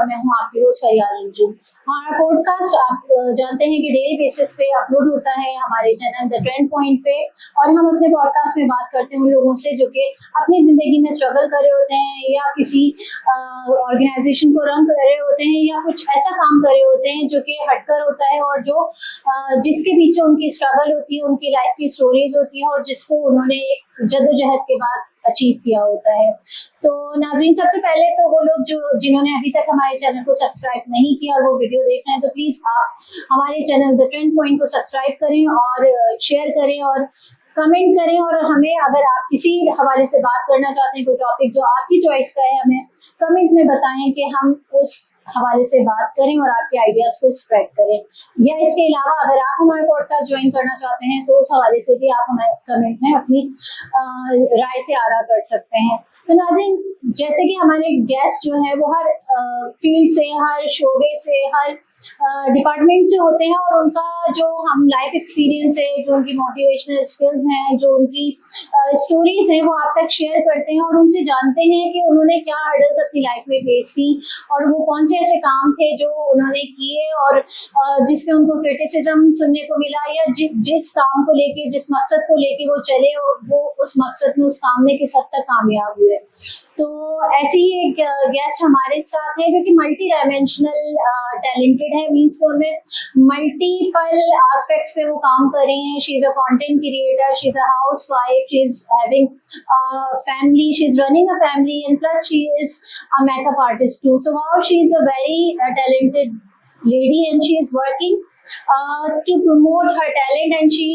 और मैं हूँ आपकी होस्ट फरियाल अंजुम। हमारा पॉडकास्ट आप जानते हैं कि डेली बेसिस पे अपलोड होता है हमारे चैनल द ट्रेंड पॉइंट पे, और हम अपने पॉडकास्ट में बात करते हैं उन लोगों से जो कि अपनी जिंदगी में स्ट्रगल कर रहे होते हैं या किसी ऑर्गेनाइजेशन को रन कर रहे होते हैं या कुछ ऐसा काम कर रहे होते हैं जो कि हटकर होता है और जो जिसके पीछे उनकी स्ट्रगल होती है, उनकी लाइफ की स्टोरीज होती है और जिसको उन्होंने एक जद्दोजहद के बाद अचीव किया होता है। तो नाज़रीन, सबसे पहले तो वो लोग जो जिन्होंने अभी तक हमारे चैनल को सब्सक्राइब नहीं किया और वो वीडियो देख रहे हैं तो प्लीज आप हमारे चैनल द ट्रेंड पॉइंट को सब्सक्राइब करें और शेयर करें और कमेंट करें, और हमें अगर आप किसी हवाले से बात करना चाहते हैं, कोई टॉपिक जो आपकी चॉइस का है, हमें कमेंट में बताएं कि हम उस हवाले से बात करें और आपके आइडियाज को स्प्रेड करें। या इसके अलावा अगर आप हमारा पॉडकास्ट ज्वाइन करना चाहते हैं तो उस हवाले से भी आप हमारे कमेंट में अपनी राय से आरा कर सकते हैं। तो नाज़रीन, जैसे कि हमारे गेस्ट जो है वो हर फील्ड से, हर शोबे से, हर डिपार्टमेंट से होते हैं और उनका जो हम लाइफ एक्सपीरियंस है, जो उनकी मोटिवेशनल स्किल्स हैं, जो उनकी स्टोरीज हैं, वो आप तक शेयर करते हैं और उनसे जानते हैं कि उन्होंने क्या हर्डल्स अपनी लाइफ में फेस की और वो कौन से ऐसे काम थे जो उन्होंने किए और जिस पे उनको क्रिटिसिज्म सुनने को मिला, या जिस काम को लेके, जिस मकसद को लेके वो चले और वो उस मकसद में, उस काम में किस हद तक कामयाब हुए। तो ऐसे ही एक गेस्ट हमारे साथ है जो कि मल्टी डायमेंशनल टैलेंटेड है, मींस कि उनमें मल्टीपल एस्पेक्ट्स पे वो काम कर रही हैं। She is a content creator, she is a housewife, she is having family, she is running a family and plus she is a makeup artist too. So wow, she is a very talented lady and she is working to promote her talent and she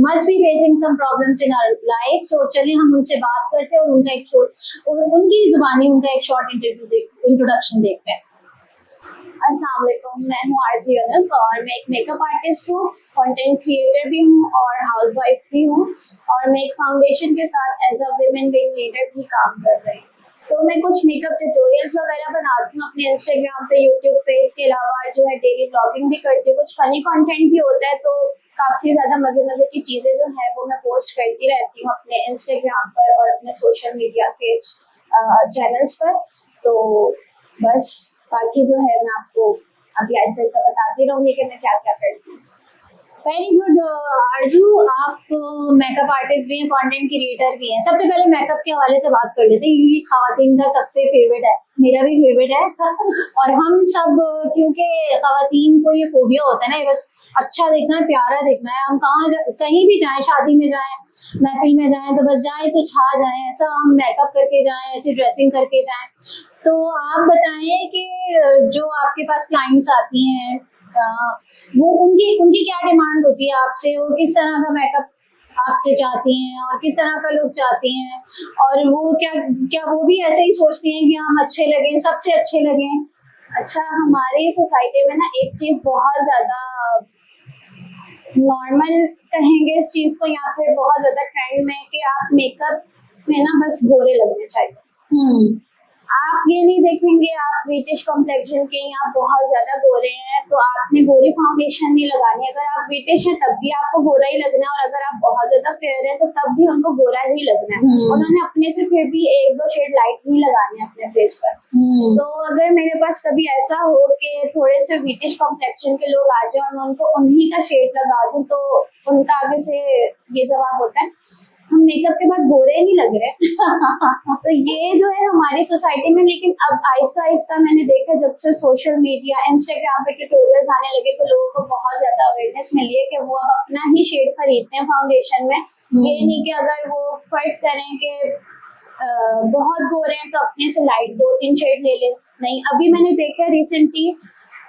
must be facing some problems in her life. So चलिए हम उनसे बात करते हैं और उनका एक उनकी जुबानी उनका एक शॉर्ट इंट्रोडक्शन देखते हैं। अस्सलाम वालेकुम, मैं हूँ आरज़ू यूनुस और मैं एक मेकअप आर्टिस्ट हूँ, कंटेंट क्रिएटर भी हूँ और हाउसवाइफ भी हूँ और मैं एक फाउंडेशन के साथ as a women wing leader भी काम कर रही हूँ। तो मैं कुछ मेकअप ट्यूटोरियल्स वगैरह बनाती हूँ अपने इंस्टाग्राम पे, यूट्यूब पे। इसके अलावा जो है डेली ब्लॉगिंग भी करती हूँ, कुछ फनी कंटेंट भी होता है, तो काफ़ी ज़्यादा मज़े की चीज़ें जो है वो मैं पोस्ट करती रहती हूँ अपने इंस्टाग्राम पर और अपने सोशल मीडिया के चैनल्स पर। तो बस बाकी जो है मैं आपको अभी ऐसे ऐसा बताती रहूँगी कि मैं क्या क्या करती हूँ। वेरी गुड आरज़ू, आप मेकअप आर्टिस्ट भी हैं, कंटेंट क्रिएटर भी हैं। सबसे पहले मेकअप के हवाले से बात कर लेते हैं क्योंकि खवातीन का सबसे फेवरेट है, मेरा भी फेवरेट है और हम सब, क्योंकि खवातीन को ये फोबिया होता है ना, ये बस अच्छा दिखना है, प्यारा दिखना है। हम कहीं भी जाएं, शादी में जाएं, महफिल में जाएं, तो बस जाएं तो छा जाएं, ऐसा हम मेकअप करके जाएं, ऐसी ड्रेसिंग करके जाएं। तो आप बताएं कि जो आपके पास क्लाइंट्स आती हैं वो उनकी क्या डिमांड होती है आपसे, वो किस तरह का मेकअप आपसे चाहती हैं और किस तरह का लुक चाहती हैं, और वो क्या वो भी ऐसे ही सोचती हैं कि हम अच्छे लगें, सबसे अच्छे लगें? अच्छा, हमारी सोसाइटी में ना एक चीज बहुत ज्यादा नॉर्मल कहेंगे इस चीज को, या फिर बहुत ज्यादा ट्रेंड में, कि आप मेकअप में ना बस गोरे लगने चाहिए। आप ये नहीं देखेंगे आप ब्रिटिश कॉम्प्लेक्शन के या बहुत ज्यादा गोरे हैं तो आपने गोरी फाउंडेशन नहीं लगानी। अगर आप ब्रिटिश हैं तब भी आपको गोरा ही लगना है और अगर आप बहुत ज्यादा फेयर है तो तब भी उनको गोरा ही लगना है। उन्होंने अपने से फिर भी 1-2 शेड लाइट नहीं लगानी है अपने फेस पर। तो अगर मेरे पास कभी ऐसा हो कि थोड़े से ब्रिटिश कॉम्प्लेक्शन के लोग आ जाए और मैं उनको उन्हीं का शेड लगा दूं तो उनका आगे से ये जवाब होता है, हम मेकअप के बाद गोरे नहीं लग रहे तो ये जो है हमारी सोसाइटी में। लेकिन अब आहिस्ता आहिस्ता मैंने देखा जब से सोशल मीडिया, इंस्टाग्राम पे ट्यूटोरियल्स आने लगे तो लोगों को बहुत ज्यादा अवेयरनेस मिली है कि वो अब अपना ही शेड खरीदते हैं फाउंडेशन में। ये नहीं कि अगर वो फर्ज करें कि बहुत गोरे हैं तो अपने से लाइट 2-3 शेड ले लें। नहीं, अभी मैंने देखा रिसेंटली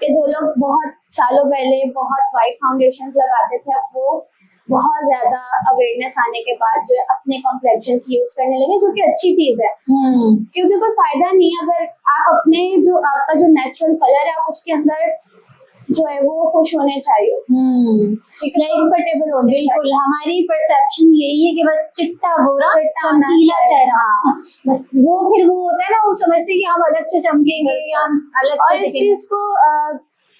कि जो लोग बहुत सालों पहले बहुत वाइट फाउंडेशन लगाते थे, अब वो बहुत ज्यादा अवेयरनेस आने के बाद जो है अपने कॉम्प्लेक्शन की यूज करने लगे, जो कि अच्छी चीज है। क्योंकि कोई फायदा नहीं है अगर आप अपने जो आपका जो नेचुरल कलर है आप उसके अंदर जो है वो खुश होने चाहिए, कंफर्टेबल होने। बिल्कुल, हमारी परसेप्शन यही है कि बस चिट्टा गोरा चमकीला चेहरा, वो फिर वो होता है ना, वो समझते हैं कि हम अलग से चमकेंगे या हम अलग से। और इस चीज को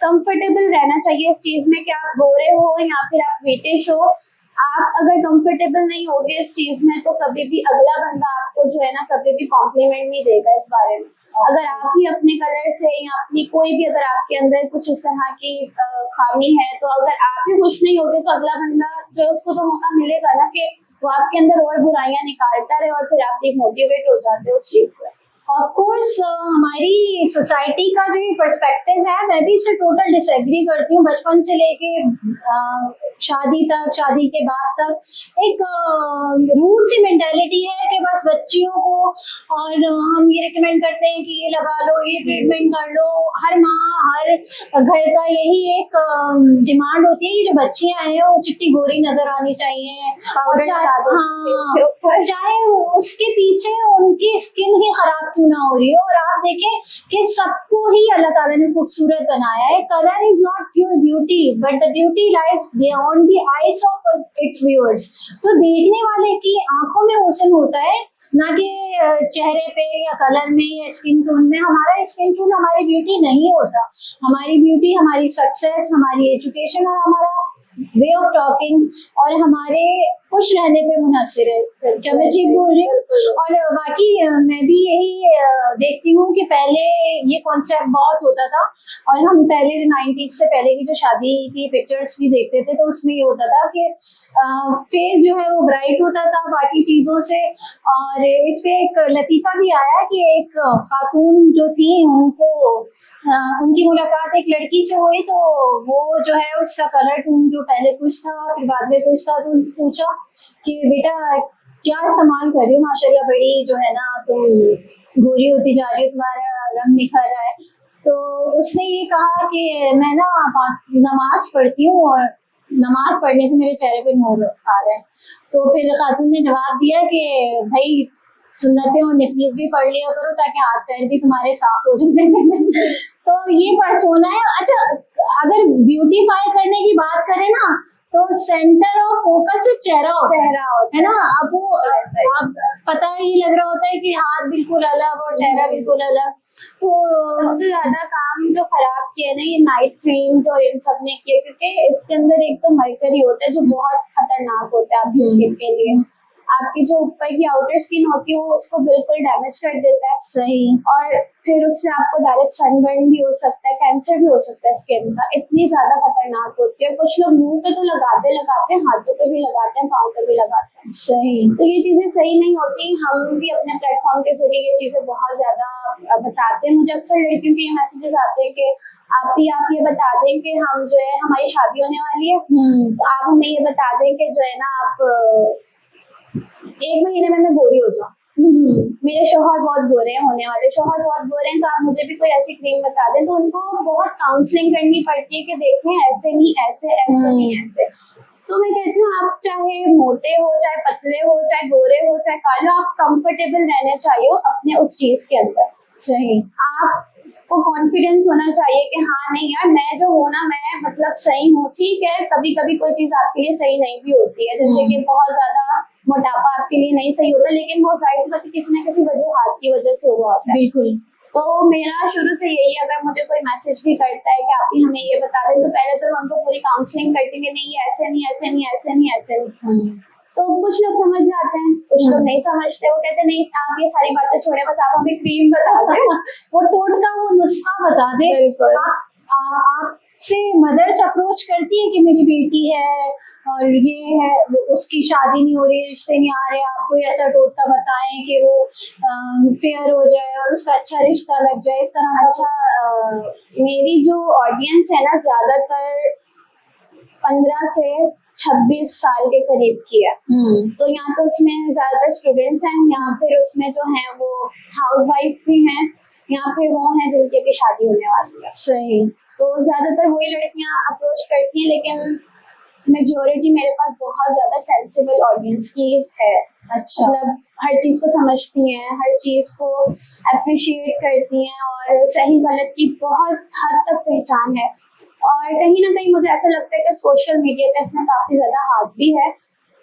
कंफर्टेबल रहना चाहिए इस चीज में कि आप गोरे हो या फिर आप ब्रिटिश हो। आप अगर कंफर्टेबल नहीं होगे इस चीज में तो कभी भी अगला बंदा आपको जो है ना कभी भी कॉम्प्लीमेंट नहीं देगा इस बारे में। अगर आप ही अपने कलर से या अपनी कोई भी अगर आपके अंदर कुछ इस तरह की खामी है, तो अगर आप ही खुश नहीं होगे तो अगला बंदा जो है उसको तो मौका मिलेगा ना कि वो आपके अंदर और बुराइयां निकालता रहे और फिर आप डिमोटिवेट हो जाते हो उस चीज से। ऑफ कोर्स हमारी सोसाइटी का जो ये पर्सपेक्टिव है, मैं भी इससे टोटल डिसएग्री करती हूँ। बचपन से लेके शादी तक, शादी के बाद तक एक रूट सी मेंटेलिटी है कि बस बच्चियों को, और हम ये रिकमेंड करते हैं कि ये लगा लो, ये ट्रीटमेंट कर लो। हर माँ, हर घर का यही एक डिमांड होती है कि जो बच्चियां हैं वो चिट्टी गोरी नजर आनी चाहिए, और चाहे उसके पीछे उनकी स्किन ही खराब क्यों ना हो रही हो। और आप देखें कि सबको ही अल्लाह ताला ने खूबसूरत बनाया है। Colour is not pure beauty, but the beauty lies beyond the eyes of its viewers. तो देखने वाले की आंखों में हुस्न होता है, ना कि चेहरे पे या कलर में या स्किन टोन में। हमारा स्किन टोन हमारी ब्यूटी नहीं होता। हमारी ब्यूटी हमारी सक्सेस, हमारी एजुकेशन और हमारा वे ऑफ टॉकिंग और हमारे खुश रहने पे मुनहसर है। क्या मैं ठीक बोल रही हूँ? और बाकी मैं भी यही देखती हूँ कि पहले ये कॉन्सेप्ट बहुत होता था, और हम पहले 90s से पहले की जो शादी की पिक्चर्स भी देखते थे तो उसमें ये होता था कि फेस जो है वो ब्राइट होता था बाकी चीजों से। और इस पे एक लतीफा भी आया कि एक खातून जो थी उनको उनकी मुलाकात एक लड़की से हुई, तो वो जो है उसका कलर टोन जो पहले कुछ था फिर बाद में कुछ था, तो उनसे पूछा कि बेटा क्या इस्तेमाल कर रही हो, माशाल्लाह बड़ी जो है ना तुम गोरी होती जा रही हो, तुम्हारा रंग निखर रहा है। तो उसने ये कहा कि मैं ना नमाज पढ़ती हूँ और नमाज पढ़ने से मेरे चेहरे पे नूर आ रहा है। तो फिर खातून ने जवाब दिया कि भाई सुन्नतें और निफिल भी पढ़ लिया करो ताकि हाथ पैर भी तुम्हारे साफ हो जाए। तो ये पर्सोना है। अच्छा, अगर ब्यूटीफाई करने की बात करें ना तो सेंटर ऑफ फोकस सिर्फ चेहरा होता है ना। अब वो अब पता ही लग रहा होता है कि हाथ बिल्कुल अलग और चेहरा बिल्कुल अलग। तो सबसे ज्यादा काम जो खराब किया ना ये नाइट क्रीम्स और इन सब ने किया, क्योंकि इसके अंदर एक तो मरकरी होता है जो बहुत खतरनाक होता है आपकी स्किन के लिए। आपकी जो ऊपर की आउटर स्किन होती है वो उसको बिल्कुल डैमेज कर देता है। सही। और फिर उससे आपको डायरेक्ट सनबर्न भी हो सकता है, कैंसर भी हो सकता है स्किन का। इतनी ज्यादा खतरनाक होती है। कुछ लोग मुंह पे तो लगाते हैं, हाथों पे भी लगाते हैं, पाँव पे भी लगाते हैं। सही। तो ये चीजें सही नहीं होती। हम भी अपने प्लेटफॉर्म के जरिए ये चीजें बहुत ज्यादा बताते हैं। मुझे अक्सर लड़कियों के ये मैसेजेस आते हैं कि आप ये बता दें कि हम जो है हमारी शादी होने वाली है, तो आप हमें ये बता दें कि जो है ना आप 1 महीने में मैं गोरी हो जाऊँ। मेरे शौहर बहुत गोरे हैं, होने वाले शौहर बहुत गोरे हैं, तो आप मुझे भी कोई ऐसी क्रीम बता दें। तो उनको बहुत काउंसलिंग करनी पड़ती है कि देखें ऐसे नहीं, ऐसे नहीं ऐसे। तो मैं कहती हूँ आप चाहे मोटे हो, चाहे पतले हो, चाहे गोरे हो, चाहे काले हो, आप कंफर्टेबल रहने चाहिए अपने उस चीज के अंदर। सही। आपको कॉन्फिडेंस होना चाहिए कि हाँ नहीं यार मैं जो हूँ ना मैं मतलब सही हूँ। ठीक है, कभी कभी कोई चीज आपके लिए सही नहीं भी होती है, जैसे कि बहुत ज्यादा मोटापा आपके लिए नहीं सही होता, लेकिन वो जाहिर सी बात है किसी न किसी हाथ की वजह से हुआ होता है। बिल्कुल। तो मेरा शुरू से यही, अगर मुझे कोई मैसेज भी करता है कि आप ही हमें ये बता दें, तो पहले तो मैं उनको पूरी काउंसलिंग करती कि नहीं ऐसे नहीं, ऐसे नहीं, ऐसे नहीं, ऐसे नहीं। तो कुछ लोग समझ जाते हैं, कुछ लोग नहीं समझते। वो कहते नहीं आप ये सारी बातें छोड़े, बस आप हमें क्रीम बता दें, वो टोटका, वो नुस्खा बता दे। बिल्कुल। आपसे मदर्स अप्रोच करती है कि मेरी बेटी है और ये है, उसकी शादी नहीं हो रही, रिश्ते नहीं आ रहे, आप कोई ऐसा टोटका बताएं कि वो फेयर हो जाए और उसका अच्छा रिश्ता लग जाए, इस तरह का। अच्छा, मेरी जो ऑडियंस है ना ज्यादातर 15 से 26 साल के करीब की है। तो यहाँ तो उसमें ज्यादातर स्टूडेंट्स हैं, यहाँ फिर उसमें जो है वो हाउसवाइफ्स भी हैं, यहाँ फिर वो हैं जिनकी अभी शादी होने वाली है। सही। तो ज्यादातर वही लड़कियां अप्रोच करती हैं, लेकिन मेजोरिटी मेरे पास बहुत ज्यादा सेंसिबल ऑडियंस की है। अच्छा। मतलब हर चीज को समझती हैं, हर चीज को अप्रिशिएट करती हैं और सही गलत की बहुत हद तक पहचान है। और कहीं ना कहीं मुझे ऐसा लगता है कि सोशल मीडिया का इसमें काफी ज्यादा हाथ भी है,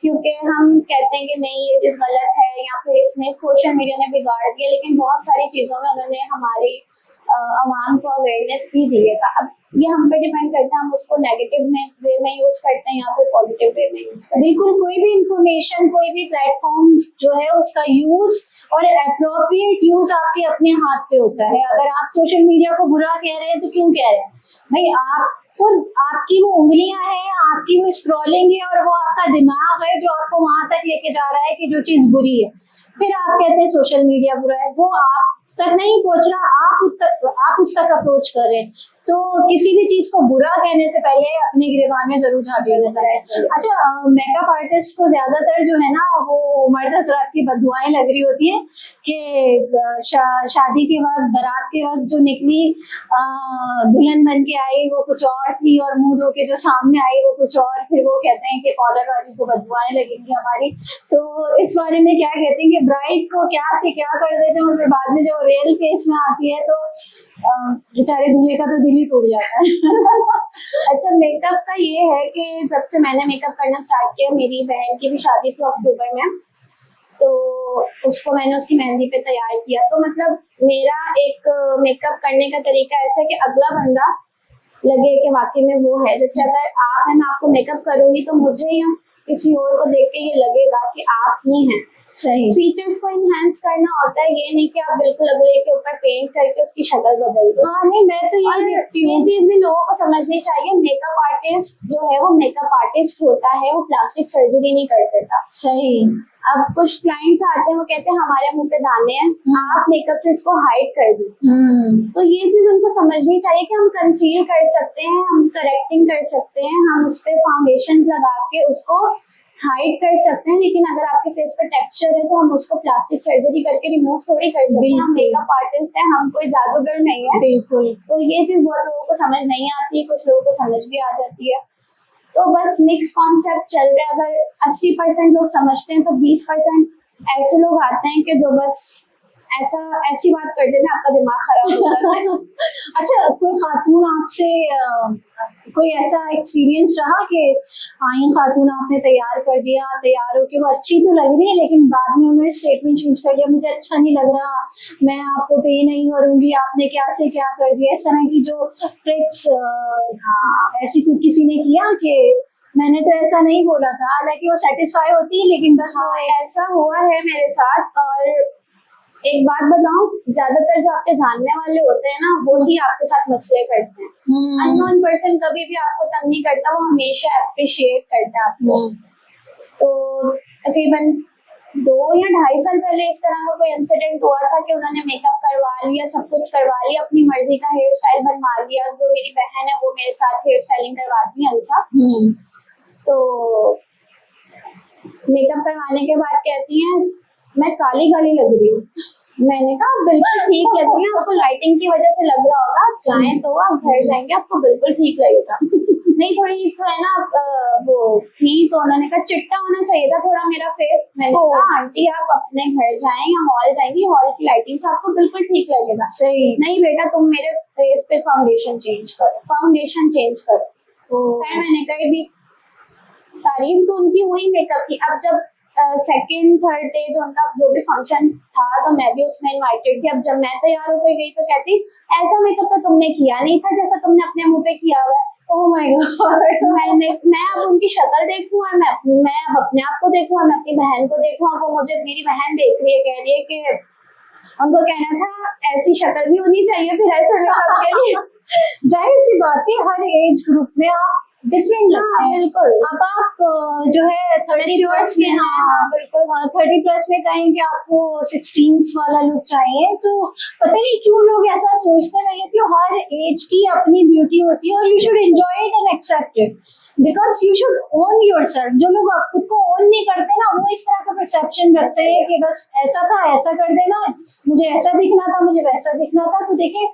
क्योंकि हम कहते हैं कि नहीं ये चीज गलत है या फिर इसने सोशल मीडिया ने बिगाड़ दिया, लेकिन बहुत सारी चीजों में उन्होंने हमारी आवाम को अवेयरनेस भी दिएगा। अब ये हम पे डिपेंड करता है हम उसको नेगेटिव में वे में यूज करते हैं या फिर पॉजिटिव वे में यूज करते हैं। बिल्कुल, कोई भी इंफॉर्मेशन, कोई भी प्लेटफॉर्म जो है उसका यूज और अप्रोप्रिएट यूज आपके अपने हाथ पे होता है। अगर आप सोशल मीडिया को बुरा कह रहे हैं तो क्यों कह रहे हैं भाई, आप खुद, आपकी वो उंगलियां हैं, आपकी वो स्क्रॉलिंग है और वो आपका दिमाग है जो आपको वहां तक लेके जा रहा है कि जो चीज बुरी है, फिर आप कहते हैं सोशल मीडिया बुरा है। वो आप तक नहीं पहुंच रहा, आप उस तक अप्रोच कर रहे हैं। तो किसी भी चीज को बुरा कहने से पहले अपने गिरबान में जरूर झांक लेना चाहिए। अच्छा, मेकअप आर्टिस्ट को ज्यादातर जो है ना वो मर्द हजरात की बददुआएं लग रही होती है कि शादी के वक्त, बारात के वक्त जो निकली दुल्हन बन के आई वो कुछ और थी और मुंह धो के जो सामने आई वो कुछ और, फिर वो कहते हैं कि पार्लर वाली को बददुआएं लगेंगी हमारी। तो इस बारे में क्या कहते हैं कि ब्राइड को क्या से क्या कर देते हैं और फिर बाद में जब रियल फेस में आती है तो बेचारे दूल्हे का तो दिल ही टूट जाता है। अच्छा, मेकअप का ये है कि जब से मैंने मेकअप करना स्टार्ट किया, मेरी बहन की भी शादी थी अक्टूबर में, तो उसको मैंने उसकी मेहंदी पे तैयार किया। तो मतलब मेरा एक मेकअप करने का तरीका ऐसा है कि अगला बंदा लगे कि वाकई में वो है। जैसे अगर आप हैं, मैं आपको मेकअप करूंगी तो मुझे या किसी और को देख के ये लगेगा कि आप ही हैं। सही। फीचर्स को इनहेंस करना होता है, ये नहीं कि आप बिल्कुल अगले के ऊपर पेंट करके उसकी शक्ल बदल दो। हाँ नहीं, मैं तो ये देखती हूँ, ये चीज भी लोगों को समझनी चाहिए। मेकअप आर्टिस्ट जो है वो मेकअप आर्टिस्ट होता है, वो प्लास्टिक सर्जरी नहीं कर देता। सही। अब कुछ क्लाइंट्स आते हैं, वो कहते हैं हमारे मुंह पे दाने हैं, आप मेकअप से इसको हाइड कर दो। तो ये चीज उनको समझनी चाहिए कि हम कंसील कर सकते हैं, हम करेक्टिंग कर सकते हैं, हम उस पर फाउंडेशन लगा के उसको हाइड कर सकते हैं। लेकिन अगर आपके फेस पर टेक्सचर है तो हम उसको प्लास्टिक सर्जरी करके रिमूव थोड़ी कर सकते हैं। हम मेकअप आर्टिस्ट हैं, हम कोई जादूगर नहीं है। बिल्कुल। तो ये चीज बहुत लोगों को समझ नहीं आती, कुछ लोगों को समझ भी आ जाती है। तो बस मिक्स कॉन्सेप्ट चल रहा है। अगर 80% लोग समझते हैं तो 20% ऐसे लोग आते हैं कि जो बस ऐसी बात कर देते हैं, आपका दिमाग खराब हो जाता है। अच्छा, कोई खातून आपसे कोई ऐसा एक्सपीरियंस रहा कि आई खातून आपने तैयार कर दिया, तैयार होके वो अच्छी तो लग रही है लेकिन बाद में उन्होंने स्टेटमेंट चेंज कर दिया, मुझे अच्छा नहीं लग रहा, मैं आपको पे नहीं करूंगी, आपने क्या से क्या कर दिया, इस तरह की जो ट्रिक्स ऐसी कोई किसी ने किया कि मैंने तो ऐसा नहीं बोला था, हालांकि वो सेटिस्फाई होती है लेकिन बस वो ऐसा हुआ है मेरे साथ। और एक बात बताऊं, ज्यादातर जो आपके जानने वाले होते हैं ना वो ही आपके साथ मसले करते हैं। अननोन पर्सन कभी भी आपको तंग नहीं करता, वो हमेशा अप्रिशिएट करता है आपको। तो तकरीबन 2 या 2.5 साल पहले इस तरह का कोई इंसिडेंट हुआ था कि उन्होंने मेकअप करवा लिया, सब कुछ करवा लिया, अपनी मर्जी का हेयर स्टाइल बनवा लिया। जो मेरी बहन है वो मेरे साथ हेयर स्टाइलिंग करवाती है अंसा। तो मेकअप करवाने के बाद कहती हैं मैं काली काली लग रही हूँ। मैंने कहा बिल्कुल ठीक लग रही है, आपको लाइटिंग की वजह से लग रहा होगा, आप जाएं तो आप घर जाएंगे आपको बिल्कुल ठीक लगेगा। नहीं थोड़ी तो है ना वो थी, तो उन्होंने कहा चिट्टा होना चाहिए था थोड़ा मेरा फेस। मैंने कहा आंटी आप अपने घर जाएं या हॉल जाएंगी, हॉल की लाइटिंग से आपको बिल्कुल ठीक लगेगा। सही। नहीं बेटा तुम मेरे फेस पे फाउंडेशन चेंज करो। खैर मैंने कर दी, तारीफ तो उनकी हुई मेकअप की। अब जब सेकेंड थर्ड डे जो उनका जो भी फंक्शन था तो मैं भी उसमें इनवाइटेड थी। अब जब मैं तैयार होकर गई तो कहती ऐसा मेकअप तो तुमने किया नहीं था जैसा तुमने अपने मुंह पे किया हुआ है। Oh my God. मैं अब उनकी शक्ल देखूं और मैं अब अपने आप को देखूं और मैं अपनी बहन को देखूं। अब वो मुझे मेरी बहन देख रही है, कह रही है कि उनको कहना था ऐसी शक्ल भी होनी चाहिए फिर ऐसे मेकअप के लिए। जाहिर सी बात है हर एज ग्रुप में आप डिफरेंट लगते हैं। बिल्कुल। अब आप जो है 30 प्लस में, बिल्कुल 30 प्लस में कहें कि आपको 16s वाला लुक चाहिए, तो पता नहीं क्यों लोग ऐसा सोचते हैं। मैं कहती हूँ हर एज की अपनी ब्यूटी होती है और you should enjoy it and accept it, because you should own yourself. जो लोग खुद को ओन नहीं करते ना, वो इस तरह का परसेप्शन रखते हैं कि बस ऐसा था ऐसा कर देना, मुझे ऐसा दिखना था, मुझे वैसा दिखना था। तो देखिए,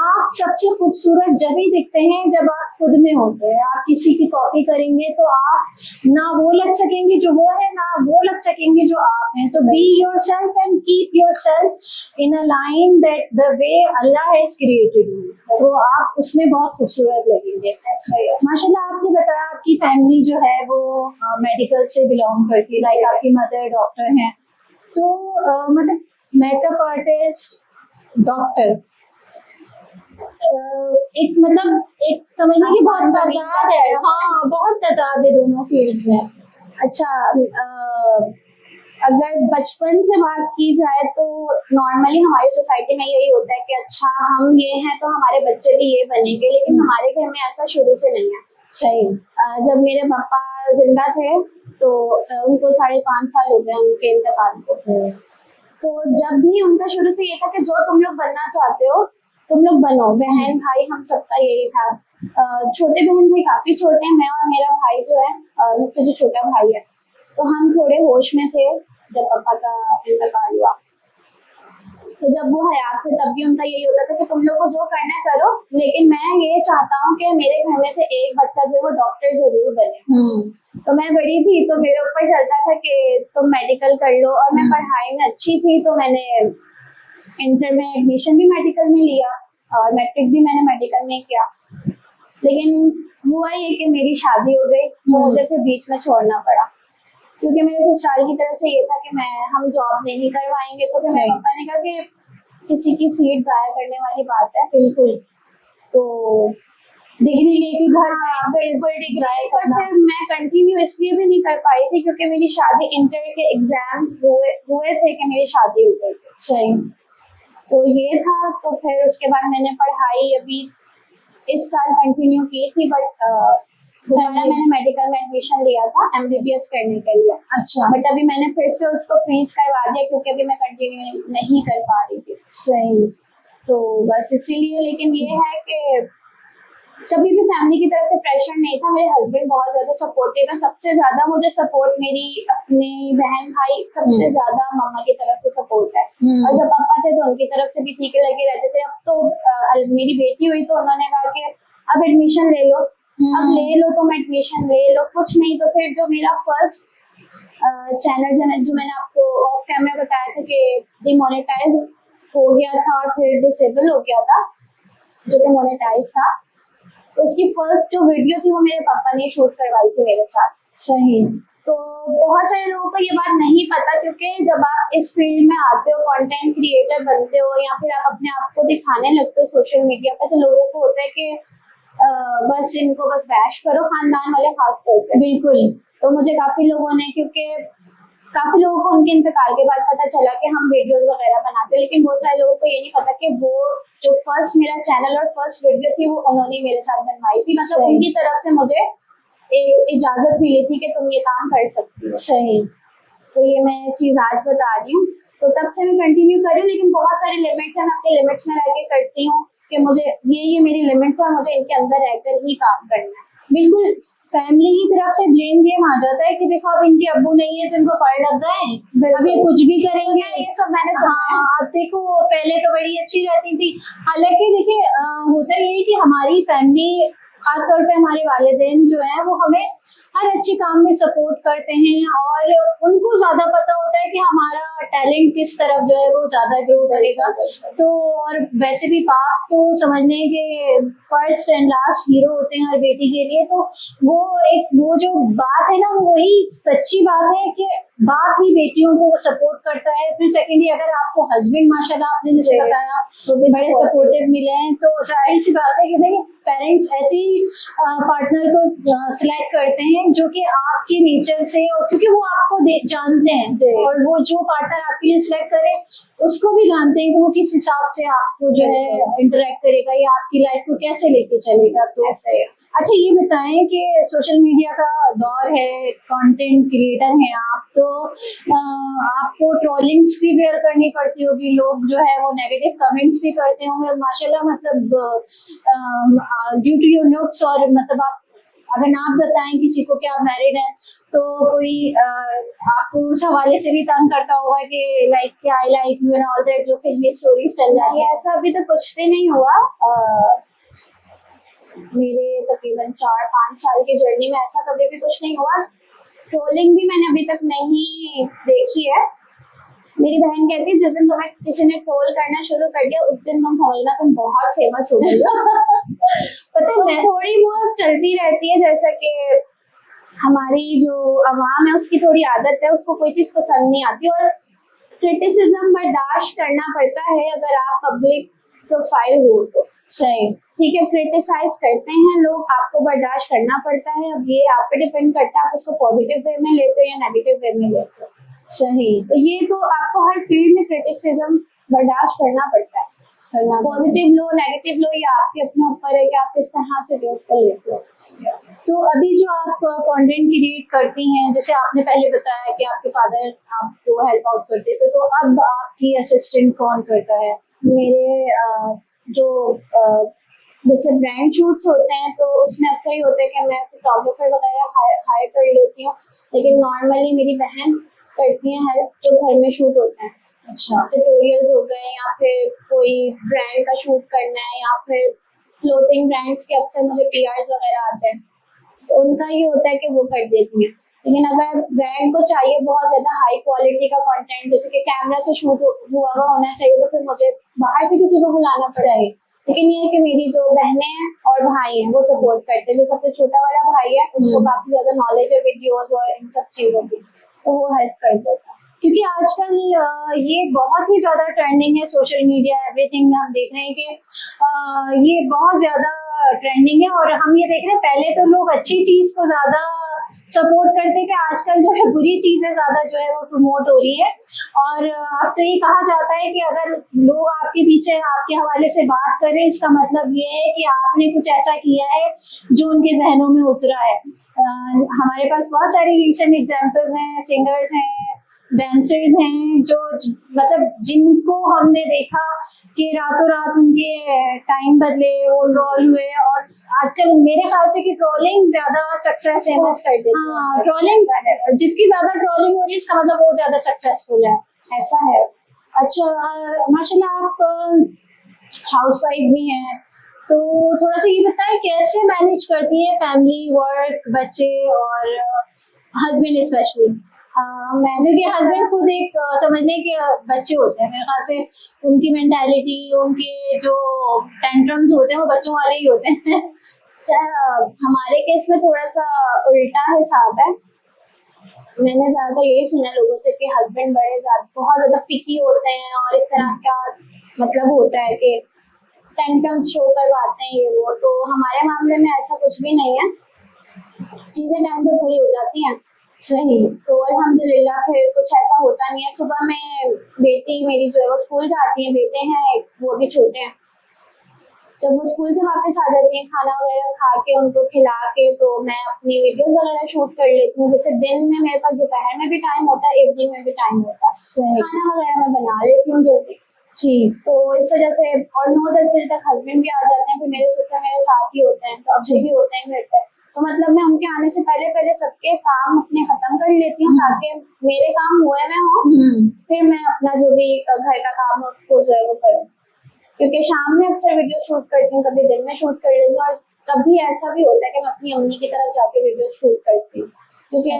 आप सबसे खूबसूरत जब ही दिखते हैं जब आप खुद में होते हैं। आप किसी की कॉपी करेंगे तो आप ना वो लग सकेंगे जो वो है, ना वो लग सकेंगे जो आप हैं। तो be yourself and keep yourself in a line that the way Allah has created you, तो आप उसमें बहुत खूबसूरत लगेंगे। माशाल्लाह, आपने बताया आपकी फैमिली जो है वो मेडिकल से बिलोंग करती है, लाइक आपकी मदर डॉक्टर हैं, तो मतलब मेकअप आर्टिस्ट, डॉक्टर, एक मतलब एक समझने की बहुत आसमान जमीन तजाद है, हाँ बहुत तजाद है दोनों फील्ड्स में। अच्छा, अगर बचपन से बात की जाए तो नॉर्मली हमारी सोसाइटी में यही होता है कि अच्छा हम ये हैं तो हमारे बच्चे भी ये बनेंगे, लेकिन हमारे घर में ऐसा शुरू से नहीं है। सही। जब मेरे पापा जिंदा थे तो उनको 5.5 साल हो गए उनके इंतकाल को। तो जब भी उनका शुरू से ये था कि जो तुम लोग बनना चाहते हो तुम लोग बनो, बहन भाई हम सबका यही था। छोटे बहन भाई काफी छोटे हैं, मैं और मेरा भाई जो है मुझसे जो छोटा भाई है, तो हम थोड़े होश में थे जब पापा का इंतकाल हुआ। तो जब वो हयात थे तब भी उनका यही होता था कि तुम लोग को जो करना है करो, लेकिन मैं ये चाहता हूँ कि मेरे घर में से एक बच्चा जो है वो डॉक्टर जरूर बने। तो मैं बड़ी थी तो मेरे ऊपर चलता था कि तुम मेडिकल कर लो, और मैं पढ़ाई में अच्छी थी तो मैंने इंटर में एडमिशन भी मेडिकल में लिया और मैट्रिक भी मैंने मेडिकल में किया। लेकिन हुआ ये कि मेरी शादी हो गई तो मुझे फिर बीच में छोड़ना पड़ा, क्योंकि मेरे ससुराल की तरफ से ये था कि हम जॉब नहीं करवाएंगे। तो फिर मेरे पापा ने कहा कि किसी की सीट जाया करने वाली बात है। बिल्कुल। तो डिग्री लेके घर बिल्कुल डिग्री, पर फिर मैं कंटिन्यू इसलिए भी नहीं कर पाई थी क्योंकि मेरी शादी इंटर के एग्जाम्स हुए थे कि मेरी शादी हो गई थी। सही। तो ये था, तो फिर उसके बाद मैंने पढ़ाई अभी इस साल कंटिन्यू की थी, बट दोबारा मैंने मेडिकल में एडमिशन लिया था MBBS करने के लिए। अच्छा। बट अभी मैंने फिर से उसको फ्रीज करवा दिया क्योंकि अभी मैं कंटिन्यू नहीं कर पा रही थी। सही। तो बस इसीलिए, लेकिन ये है कि कभी भी फैमिली की तरफ से प्रेशर नहीं था। मेरे हस्बैंड बहुत ज्यादा सपोर्टिव है, सबसे ज्यादा मुझे सपोर्ट मेरी अपनी बहन भाई सबसे ज्यादा मम्मा की तरफ से सपोर्ट है। और जब पापा थे तो उनकी तरफ से भी ठीक लगे रहते थे। अब तो मेरी बेटी हुई तो उन्होंने कहा कि अब एडमिशन ले लो, अब ले लो, तुम एडमिशन ले लो, कुछ नहीं तो फिर जो मेरा फर्स्ट चैनल जो मैंने आपको ऑफ कैमरा बताया था कि डिमोनेटाइज हो गया था और फिर डिसेबल हो गया था, जो कि मोनेटाइज था, तो उसकी फर्स्ट जो वीडियो थी वो मेरे पापा ने शूट करवाई थी मेरे साथ। सही। तो बहुत सारे लोगों को ये बात नहीं पता, क्योंकि जब आप इस फील्ड में आते हो, कंटेंट क्रिएटर बनते हो या फिर आप अपने आप को दिखाने लगते हो सोशल मीडिया पे, तो लोगों को होता है कि बस इनको बस बैश करो, खानदान वाले खास तौर पे। बिल्कुल। तो मुझे काफी लोगों ने, क्योंकि काफी लोगों को उनके इंतकाल के बाद पता चला कि हम वीडियोस वगैरह बनाते, लेकिन बहुत सारे लोगों को ये नहीं पता कि वो जो फर्स्ट मेरा चैनल और फर्स्ट वीडियो थी वो उन्होंने मेरे साथ बनवाई थी। मतलब उनकी तरफ से मुझे एक इजाजत मिली थी कि तुम ये काम कर सकती हो। सही। तो ये मैं चीज आज बता रही हूँ, तो तब से मैं कंटिन्यू कर रही हूँ, लेकिन बहुत सारी लिमिट्स हैं, मैं अपने लिमिट्स में रह के करती हूँ कि मुझे ये मेरी लिमिट्स है और मुझे इनके अंदर रहकर ही काम करना है। बिल्कुल। फैमिली की तरफ से ब्लेम गेम आ जाता है कि देखो अब इनके अब्बू नहीं है तो इनको पढ़ लग गए, अब ये कुछ भी करेंगे, ये सब मैंने सुना है। हाँ, अब देखो पहले तो बड़ी अच्छी रहती थी। हालांकि देखिए होता यही कि हमारी फैमिली, खासतौर पे हमारे वालिदैन जो है वो हमें हर अच्छे काम में सपोर्ट करते हैं और उनको ज्यादा पता होता है कि हमारा टैलेंट किस तरफ जो है वो ज्यादा ग्रो करेगा। तो और वैसे भी बाप तो समझने के फर्स्ट एंड लास्ट हीरो होते हैं हर बेटी के लिए, तो वो जो बात है ना वो वही सच्ची बात है कि बाप ही बेटियों को सपोर्ट करता है। फिर सेकेंडली अगर आपको हस्बैंड माशाल्लाह आपने जैसे बताया तो बड़े सपोर्टिव मिले हैं, तो जाहिर सी बात है कि भाई पेरेंट्स ऐसे ही पार्टनर को सिलेक्ट करते हैं जो कि आपके नेचर से, और क्योंकि वो आपको जानते हैं और वो जो पार्टनर आपके लिए सिलेक्ट करे उसको भी जानते हैं कि वो किस हिसाब से आपको जो है इंटरेक्ट करेगा या आपकी लाइफ को कैसे लेके चलेगा। तो ऐसा है। अच्छा ये बताएं कि सोशल मीडिया का दौर है, कंटेंट क्रिएटर हैं आप, तो आपको ट्रोलिंग्स भी बेयर करनी पड़ती होगी, लोग जो है वो नेगेटिव कमेंट्स भी करते होंगे और माशाल्लाह मतलब ड्यू टू योर लुक्स, और मतलब आप अगर नाम बताएं किसी को कि आप मैरिड हैं तो कोई आपको उस हवाले से भी तंग करता होगा कि like I like you and all that, जो फिल्मी स्टोरीज चल जाती है। ऐसा अभी तो कुछ भी नहीं हुआ। मेरे तकरीबन 4-5 साल की जर्नी में ऐसा कभी भी कुछ नहीं हुआ। ट्रोलिंग भी मैंने अभी तक नहीं देखी है। मेरी बहन कहती है जिस दिन तुम्हें किसी ने ट्रोल करना शुरू कर दिया उस दिन तुम समझना तुम बहुत फेमस हो गई हो। पता है थोड़ी बहुत चलती रहती है, जैसा कि हमारी जो अवाम है उसकी थोड़ी आदत है, उसको कोई चीज पसंद नहीं आती और क्रिटिसिज्म बर्दाश्त करना पड़ता है अगर आप पब्लिक प्रोफाइल हो तो। सही। ठीक है, क्रिटिसाइज करते हैं लोग, आपको बर्दाश्त करना पड़ता है। अब ये आप पे डिपेंड करता है आप उसको पॉजिटिव वे में लेते हो या नेगेटिव वे में लेते हो। सही। तो ये तो आपको हर फील्ड में क्रिटिसिज्म बर्दाश्त करना पड़ता है, पॉजिटिव लो नेगेटिव लो, ये आपके अपने ऊपर है कि आप किस तरह से जो उसको लेते हो। तो अभी जो आप कंटेंट क्रिएट करती हैं, जैसे आपने पहले बताया कि आपके फादर आपको हेल्प आउट करते थे, तो अब आपकी असिस्टेंट कौन करता है? मेरे जो जैसे ब्रांड शूट्स होते हैं तो उसमें अक्सर ही होता है कि मैं फोटोग्राफर वगैरह हायर कर लेती हूँ, लेकिन नॉर्मली मेरी बहन करती है हेल्प जो घर में शूट होते हैं। अच्छा। ट्यूटोरियल्स हो गए या फिर कोई ब्रांड का शूट करना है या फिर क्लोथिंग ब्रांड्स के अक्सर मुझे पीआरस वगैरह आते हैं, तो उनका ये होता है कि वो कर देती हैं। लेकिन अगर ब्रांड को चाहिए बहुत ज्यादा हाई क्वालिटी का कंटेंट, जैसे कि कैमरा से शूट हुआ हुआ होना चाहिए, तो फिर मुझे बाहर से किसी को बुलाना पड़ता है। लेकिन ये है कि मेरी जो बहनें हैं और भाई हैं वो सपोर्ट करते हैं। जो सबसे छोटा वाला भाई है उसको काफी ज्यादा नॉलेज है वीडियोस और इन सब चीजों की, तो वो हेल्प कर देता है। क्योंकि आजकल ये बहुत ही ज्यादा ट्रेंडिंग है, सोशल मीडिया एवरीथिंग में हम देख रहे हैं कि ये बहुत ज्यादा ट्रेंडिंग है। और हम ये देख रहे हैं पहले तो लोग अच्छी चीज को ज्यादा सपोर्ट करते थे, आजकल जो है बुरी चीजें ज्यादा जो है वो प्रमोट हो रही है। और अब तो ये कहा जाता है कि अगर लोग आपके पीछे आपके हवाले से बात करें, इसका मतलब ये है कि आपने कुछ ऐसा किया है जो उनके जहनों में उतरा है। हमारे पास बहुत सारी रिसेंट एग्जाम्पल्स हैं, सिंगर्स हैं, डांसर्स हैं, जो मतलब जिनको हमने देखा कि रातों रात उनके टाइम बदले, वो रोल हुए। और आजकल मेरे ख्याल से कि ट्रोलिंग ज्यादा सक्सेस फेमस कर देती है। हाँ, ट्रोलिंग, जिसकी ज्यादा ट्रोलिंग हो रही है इसका मतलब वो ज्यादा सक्सेसफुल है, ऐसा है। अच्छा, माशाल्लाह आप हाउसवाइफ भी हैं, तो थोड़ा सा ये बताएं कैसे मैनेज करती है फैमिली, वर्क, बच्चे और हस्बैंड स्पेशली? क्योंकि हस्बैंड खुद एक समझने के बच्चे होते हैं, मेरे ख्याल से उनकी मेंटालिटी, उनके जो टेंट्रम्स होते हैं वो बच्चों वाले ही होते हैं। हमारे केस में थोड़ा सा उल्टा हिसाब है। मैंने ज्यादातर यही सुना लोगों से कि हस्बैंड बहुत ज्यादा पिकी होते हैं और इस तरह का मतलब होता है कि टेंट्रम्स शो करवाते हैं ये वो। तो हमारे मामले में ऐसा कुछ भी नहीं है, चीजें टाइम पे पूरी हो जाती हैं। सही। तो अल्हम्दुलिल्लाह फिर कुछ ऐसा होता नहीं है। सुबह में बेटी मेरी जो है वो स्कूल जाती है, बेटे हैं वो भी छोटे हैं, जब वो स्कूल से वापस आ जाती हैं खाना वगैरह खा के उनको खिला के, तो मैं अपनी वीडियोस वगैरह शूट कर लेती हूँ। जैसे दिन में मेरे पास दोपहर में भी टाइम होता है, इवनिंग में भी टाइम होता है, खाना वगैरह मैं बना लेती हूँ जल्दी जी। तो इस वजह से। और 9-10 बजे तक हस्बैंड भी आ जाते हैं, फिर मेरे ससुर मेरे साथ ही होते हैं, तो अभी भी होते हैं घर पे। तो मतलब मैं उनके आने से पहले सबके काम अपने खत्म कर लेती हूँ ताकि मेरे काम हुए में हो, फिर मैं अपना जो भी घर का काम है उसको जो है वो करूँ। क्योंकि शाम में अक्सर वीडियो शूट करती हूँ, कभी दिन में शूट कर लेती हूँ, और कभी ऐसा भी होता है कि मैं अपनी अम्मी की तरफ जाके वीडियो शूट करती हूँ क्योंकि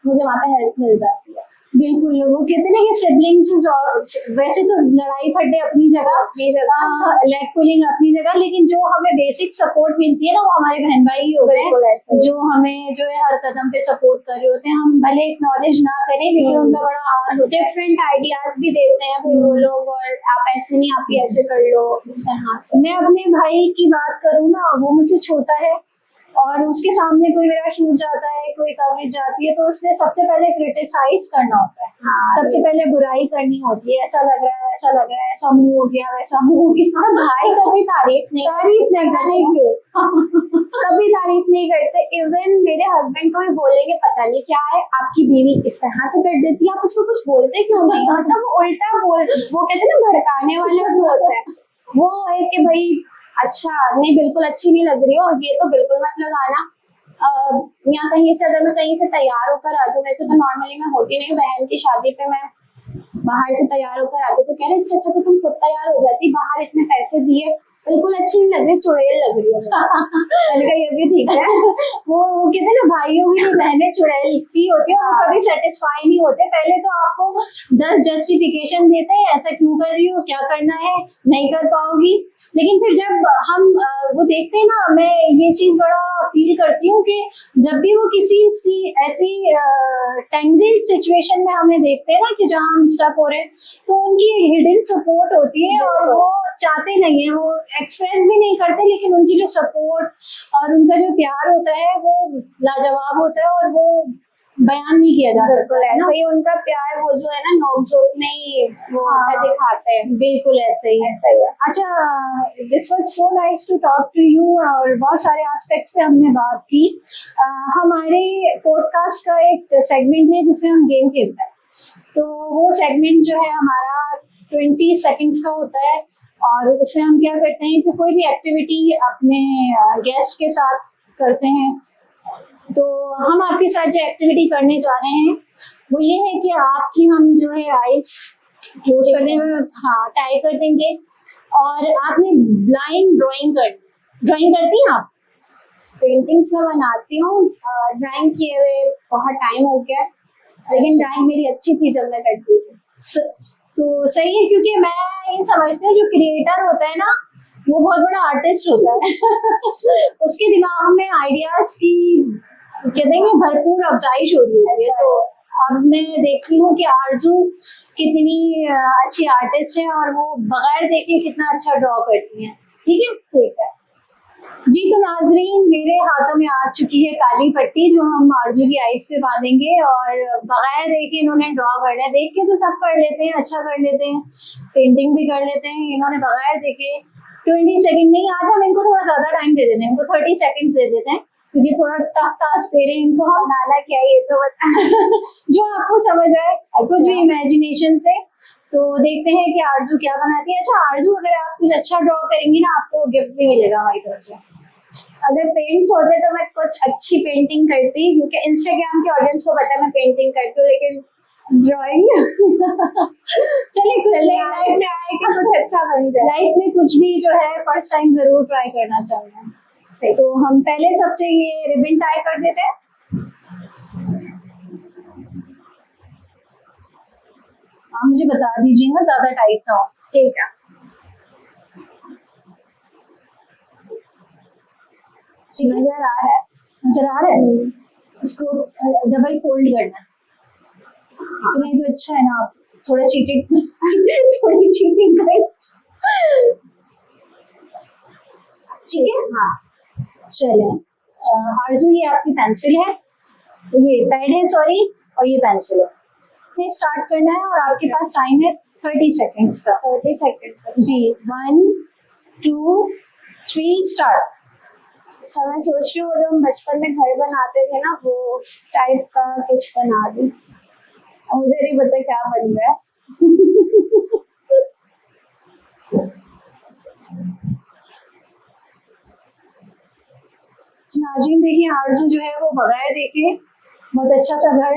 मुझे वहाँ पे हेल्प मिल जाती है। बिल्कुल, वो कहते हैं कि सिबलिंग्स, और वैसे तो लड़ाई फड्डे अपनी जगह, लेग पुलिंग अपनी जगह, लेकिन जो हमें बेसिक सपोर्ट मिलती है ना वो हमारे बहन भाई ही होते हैं, जो हमें जो है हर कदम पे सपोर्ट कर रहे होते हैं। हम भले एक्नॉलेज ना करें लेकिन उनका बड़ा हाथ होता है, डिफरेंट आइडियाज भी देते हैं फिर वो लोग, और आप ऐसे नहीं, आप ऐसे कर लो, इस तरह से। मैं अपने भाई की बात करूँ ना, वो मुझसे छोटा है और उसके सामने कोई मेरा शूट जाता है, कोई कवरेज जाती है, तो उसने सबसे पहले क्रिटिसाइज करना होता है। सबसे पहले बुराई करनी होती है, ऐसा लग रहा है, वैसा लग रहा है, ऐसा मुंह हो गया, वैसा मुंह हो गया। भाई कभी तारीफ नहीं करते, क्यों कभी तारीफ नहीं करते। इवन मेरे हस्बैंड को भी बोलेंगे पता नहीं क्या है आपकी बीवी इस तरह से कर देती है, आप उसको कुछ बोलते क्यों नहीं? मतलब वो उल्टा वो कहते हैं ना भड़काने वाले जो होता है, वो है कि भाई अच्छा नहीं, बिल्कुल अच्छी नहीं लग रही हो, ये तो बिल्कुल मत लगाना। या कहीं से अगर मैं कहीं से तैयार होकर आ जाऊँ, वैसे तो नॉर्मली मैं होती नहीं हूँ, बहन की शादी पे मैं बाहर से तैयार होकर आती, तो कह रहे इससे अच्छा तो तुम खुद तैयार हो जाती, बाहर इतने पैसे दिए, बिल्कुल अच्छी नहीं लग रही, चुड़ैल लग रही हो। मैंने कहा ये भी ठीक है। वो कहते हैं ना भाइयों की बहनें चुड़ैल की होती है, वो कभी सेटिस्फाई नहीं होते। पहले तो आपको 10 जस्टिफिकेशन देते हैं, ऐसा क्यों कर रही हो, क्या करना है, नहीं कर पाओगी। लेकिन फिर जब हम वो देखते हैं ना, मैं ये चीज बड़ा फील करती हूँ कि जब भी वो किसी ऐसी टेंगल्ड सिचुएशन में हमें देखते हैं ना कि जहाँ हम स्टक हो रहे हैं, तो उनकी हिडन सपोर्ट होती है और वो चाहते नहीं है, वो एक्सप्रेस भी नहीं करते, लेकिन उनकी जो सपोर्ट और उनका जो प्यार होता है वो लाजवाब होता है और वो बयान नहीं किया जा सकता बिल्कुल है ना। ऐसा ही उनका प्यार वो जो है ना नोक-झोंक में ही वो हाँ। दिखाते हैं। बिल्कुल ऐसे ही ऐसा ही है। अच्छा, this was so nice to talk to you और बहुत सारे एस्पेक्ट्स पे हमने बात की। हमारे पॉडकास्ट का एक सेगमेंट है जिसमें हम गेम खेलते हैं, तो वो सेगमेंट जो है हमारा 20 सेकंड्स का होता है और उसमें हम क्या करते हैं कि कोई भी एक्टिविटी अपने गेस्ट के साथ करते हैं। तो हम आपके साथ जो एक्टिविटी करने जा रहे हैं वो ये है कि आपकी हम जो है आइस क्लोज करने में हाँ टाई कर देंगे और आपने ब्लाइंड ड्राइंग करती हैं आप? पेंटिंग्स में बनाती हूँ, ड्राइंग किए हुए बहुत टाइम हो गया, लेकिन ड्राइंग मेरी अच्छी थी जब मैं करती थी। तो सही है, क्योंकि मैं ये समझती हूँ जो क्रिएटर होता है ना वो बहुत बड़ा आर्टिस्ट होता है उसके दिमाग में आइडियाज की कहते हैं कि भरपूर अफजाइश हो रही होती है। तो अब मैं देखती हूँ कि आरजू कितनी अच्छी आर्टिस्ट है और वो बगैर देखे कितना अच्छा ड्रॉ करती है। ठीक है जी। तो नाजरीन, मेरे हाथों में आ चुकी है काली पट्टी जो हम आरजू की आइस पे बांधेंगे और बगैर देखे इन्होंने ड्रॉ करना है। देख के तो सब कर लेते हैं, अच्छा कर लेते हैं, पेंटिंग भी कर लेते हैं, इन्होंने बगैर देखे 20 सेकंड नहीं, आज हम इनको थोड़ा ज्यादा टाइम दे देते हैं, इनको 30 सेकंड्स दे देते हैं क्योंकि थोड़ा टफ टास्क दे रहे हैं इनको। हम बनाना क्या है ये तो बता जो आपको समझ आए कुछ भी इमेजिनेशन से। तो देखते हैं कि आरजू क्या बनाती है। अच्छा आरजू, अगर आप कुछ अच्छा ड्रॉ करेंगी ना आपको गिफ्ट भी मिलेगा हमारी तरफ से। अगर पेंट्स होते तो मैं कुछ अच्छी पेंटिंग करती, क्योंकि इंस्टाग्राम के ऑडियंस को पता है मैं पेंटिंग करती हूँ, लेकिन ड्राइंग चलिए कुछ लाइफ में आए कि कुछ अच्छा बन जाए। लाइफ में कुछ भी जो है फर्स्ट टाइम जरूर ट्राई करना चाहिए। तो हम पहले सबसे ये रिबन टाई कर देते हैं। आप मुझे बता दीजिएगा ज्यादा टाइट ना हो। ठीक है, नजर आ रहा है? नजर आ रहा है? इसको डबल फोल्ड करना है। नहीं तो अच्छा है ना, आप थोड़ा चीटिंग थोड़ी चीटिंग कर। ठीक है हाँ चले। आरजू ये आपकी पेंसिल है, ये पैड है सॉरी, और ये पेंसिल है। स्टार्ट करना है और आपके पास टाइम है 30 सेकेंड्स का। 30 सेकेंड जी। 1 2 3 स्टार्ट। अच्छा, मैं सोच रही हूँ जब हम बचपन में घर बनाते थे ना वो उस टाइप का कुछ बना दूं। मुझे नहीं पता क्या बन रहा है नाज़रीन देखिए, आरजू जो है वो बगैर देखे बहुत अच्छा सा घर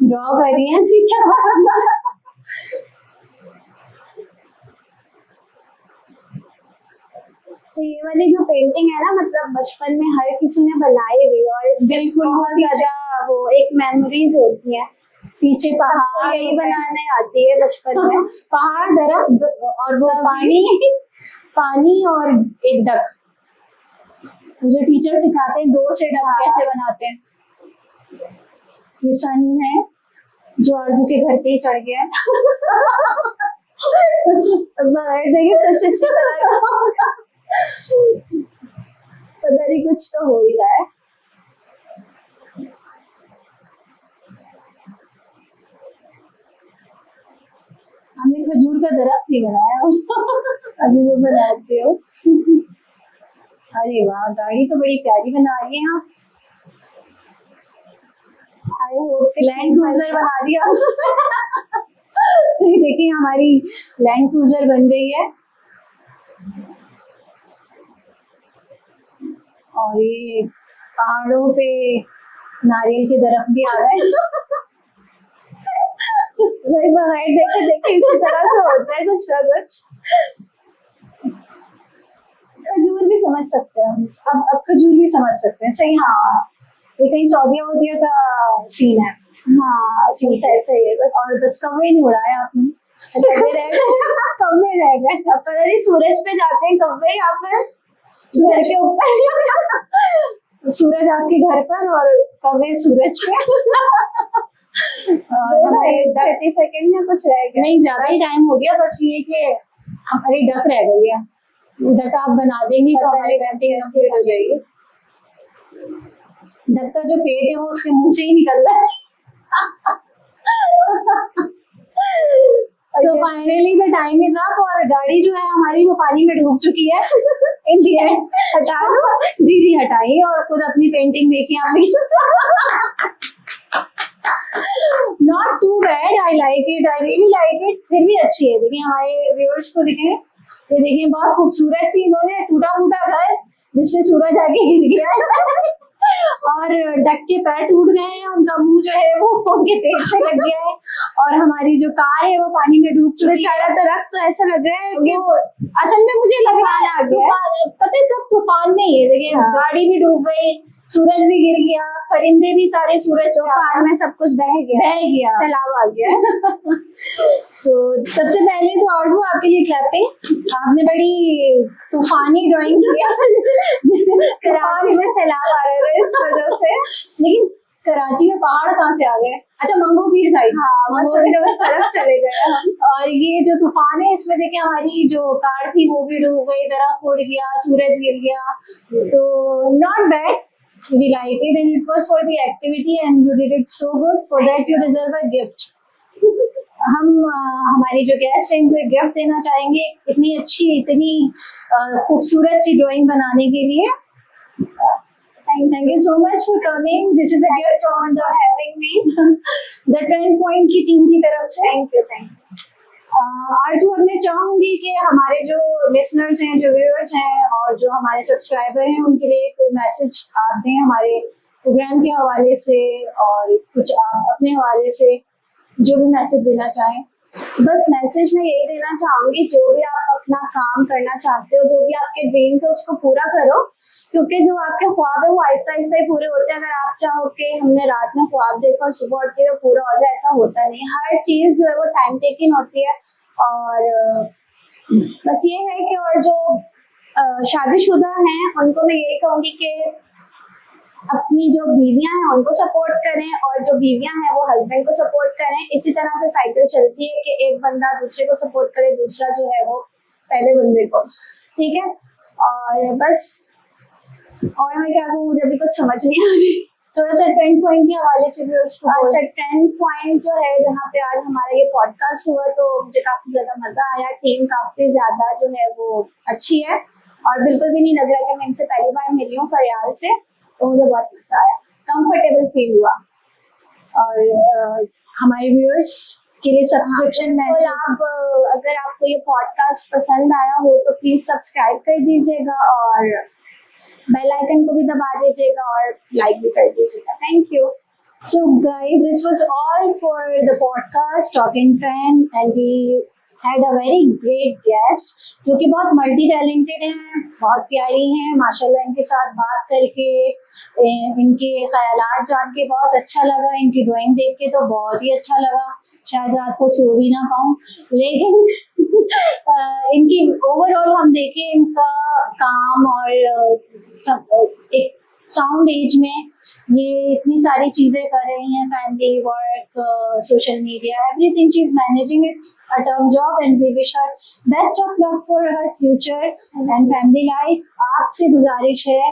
ड्रॉ कर रही है। तो ये वाली जो पेंटिंग है ना, मतलब बचपन में हर किसी ने बनाई हुई और बिल्कुल बहुत ज्यादा वो एक मेमोरीज होती है। पीछे पहाड़ यही बनाने आती है बचपन में, पहाड़ दरख्त और वो पानी और एक डक। मुझे टीचर सिखाते हैं 2 से डक कैसे बनाते हैं। ये सन है जो आरजू के घर पे ही चढ़ गया है। देखिए कुछ इस तरह पता नहीं कुछ तो हो ही रहा है। हमने खजूर का दरख्त नहीं बनाया अभी वो बनाते हो। अरे वाह, गाड़ी तो बड़ी प्यारी बना रही है आप। आई होप लैंड क्रूजर बना दिया। देखिए हमारी लैंड क्रूजर बन गई है और ये पहाड़ों पे नारियल के दरख्त भी आ रहे हैं। वही बगैर देखे देखे इसी तरह से होता है कुछ ना कुछ। खजूर भी समझ सकते हैं हम, अब खजूर भी समझ सकते हैं। सही हाँ, ये कहीं सऊदी वूदिया का सीन है। हाँ ठीक है, ऐसा ही है बस। और बस कौवे नहीं उड़ाया आपने। कौवे रह गए, कौवे रह गए। अब पता नहीं सूरज पे जाते हैं कौवे यहाँ पर, सूरज के ऊपर। सूरज आपके घर पर और कौवे सूरज पे। 30 सेकेंड में कुछ रह गया नहीं, ज्यादा ही टाइम हो गया। बस ये कि हमारी डक रह गई है। डक आप बना देंगी तो पता हमारी नहीं पेंटिंग कैसे कंप्लीट हो जाएगी। डक का जो पेट है वो उसके मुंह से ही निकल रहा है। So finally the time is up और गाड़ी जो है हमारी वो पानी में डूब चुकी है in the end। हटा दो। जी जी हटाइए और खुद अपनी पेंटिंग देखिए आपने। Not too bad, I like it, I really like it। फिर भी अच्छी है। देखिए हमारे व्यूअर्स को दिखें, ये देखिए बहुत खूबसूरत सी इन्होंने टूटा फूटा घर जिसपे सूरज आके गिर गया है और डक के पैर टूट गए हैं, उनका मुंह जो है वो उनके पेट से लग गया है और हमारी जो कार है वो पानी में डूब चुकी है। बेचारा दरख्त तो ऐसा लग रहा है कि वो असल में मुझे लग रहा है तूफान, पता है सब तूफान में ही है। देखिए हाँ। गाड़ी भी डूब गई, सूरज भी गिर गया, परिंदे भी सारे सूरज तूफान में सब कुछ बह गया, सैलाब आ गया। सो सबसे पहले तो आरजू आपके लिए क्लैपिंग, आपने बड़ी तूफानी ड्राइंग किया। कराची में सैलाब आ रहे थे इस वजह से। लेकिन कराची में पहाड़ कहाँ से आ गए? अच्छा मंगो पीर साइड। हाँ मसूरी उस तरफ चले गए हम। और ये जो तूफान है इसमें देखिए हमारी जो कार थी वो भी डूब गई, दरख्त उड़ गया, सूरज गिर गया। तो not bad, we like it and it was for the activity and you did it so good, for that you deserve a gift। हम हमारी जो गेस्ट है इनको एक गिफ्ट देना चाहेंगे, इतनी अच्छी इतनी खूबसूरत सी ड्राइंग बनाने के लिए। Thank you so much for coming। This is a gift from the having me the Trend Point की टीम की तरफ से। Thank you. आरजू अब मैं चाहूंगी कि हमारे जो लिसनर्स हैं, जो व्यूअर्स हैं और जो हमारे सब्सक्राइबर हैं उनके लिए कोई मैसेज आप दें हमारे प्रोग्राम के हवाले से और कुछ आप अपने हवाले से जो भी मैसेज देना चाहें। बस मैसेज में यही देना चाहूंगी, जो भी आप अपना काम करना चाहते हो, जो भी आपके ड्रीम्स है उसको पूरा करो, क्योंकि जो आपके ख्वाब है वो आहिस्ता आहिस्ता ही पूरे होते हैं। अगर आप चाहो कि हमने रात में ख्वाब देखा और सुबह उठ के वो पूरा हो जाए, ऐसा होता नहीं। हर चीज जो है वो टाइम टेकिंग होती है। और बस ये है कि और जो शादीशुदा हैं उनको मैं यही कहूंगी कि अपनी जो बीवियां हैं उनको सपोर्ट करें और जो बीवियां हैं वो हस्बैंड को सपोर्ट करें। इसी तरह से साइकिल चलती है कि एक बंदा दूसरे को सपोर्ट करे, दूसरा जो है वो पहले बंदे को। ठीक है, और बस और मैं क्या कहूँ, मुझे अभी कुछ समझ नहीं आ रही। थोड़ा सा ट्रेंड पॉइंट के हवाले से भी उसको। अच्छा, ट्रेंड पॉइंट जो है जहाँ पे आज हमारा ये पॉडकास्ट हुआ तो मुझे काफी ज्यादा मजा आया। टीम काफी ज्यादा जो है वो अच्छी है और बिल्कुल भी नहीं लग रहा कि मैं इनसे पहली बार मिली हूँ फरियाल से, तो मुझे बहुत मजा आया, कंफर्टेबल फील हुआ। और हमारे व्यूअर्स के लिए सब्सक्रिप्शन मैसेज, आप अगर आपको ये पॉडकास्ट पसंद आया हो तो प्लीज सब्सक्राइब कर दीजिएगा और बेल आइकन को भी दबा दीजिएगा और लाइक भी कर दीजिएगा। Thank you. So guys, this was all for the podcast Talking Trend and we had a very great guest जो कि बहुत मल्टी टैलेंटेड हैं, बहुत प्यारी हैं माशाल्लाह। इनके साथ बात करके, इनके ख्यालात जान के बहुत अच्छा लगा, इनकी ड्राइंग देख के तो बहुत ही अच्छा लगा। शायद रात को सो भी ना पाऊँ, लेकिन इनकी ओवरऑल हम देखें इनका काम और सब एक साउंड एज में ये इतनी सारी चीजें कर रही हैं, family work, social media, everything she is managing it's a tough job and we wish her best of luck for her future and family life. आपसे गुजारिश है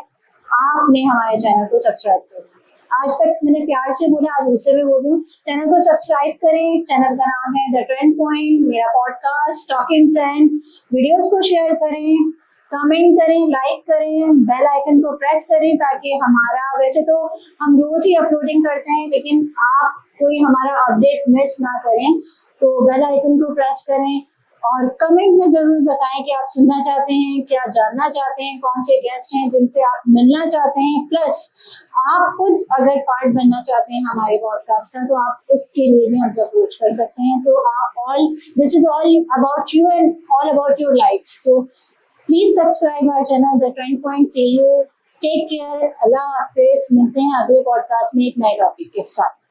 आपने हमारे चैनल को सब्सक्राइब करें। आज तक मैंने प्यार से बोला, आज उससे भी बोलूं, चैनल को सब्सक्राइब करें। चैनल का नाम है द ट्रेंड पॉइंट, मेरा पॉडकास्ट टॉकिंग ट्रेंड। वीडियोस को शेयर करें, कमेंट करें, लाइक करें, बेल आइकन को प्रेस करें ताकि हमारा, वैसे तो हम रोज ही अपलोडिंग करते हैं लेकिन आप कोई हमारा अपडेट मिस ना करें, तो बेल आइकन को प्रेस करें और कमेंट में जरूर बताएं कि आप सुनना चाहते हैं, क्या जानना चाहते हैं, कौन से गेस्ट हैं जिनसे आप मिलना चाहते हैं। प्लस आप खुद अगर पार्ट बनना चाहते हैं हमारे पॉडकास्ट का तो आप उसके लिए भी हमसे अप्रोच कर सकते हैं। तो आप all, this is all about you and all about your likes. So please subscribe our channel The Trend Point. See you, take care, अल्लाह हाफिज। मिलते हैं अगले पॉडकास्ट में एक नए टॉपिक के साथ।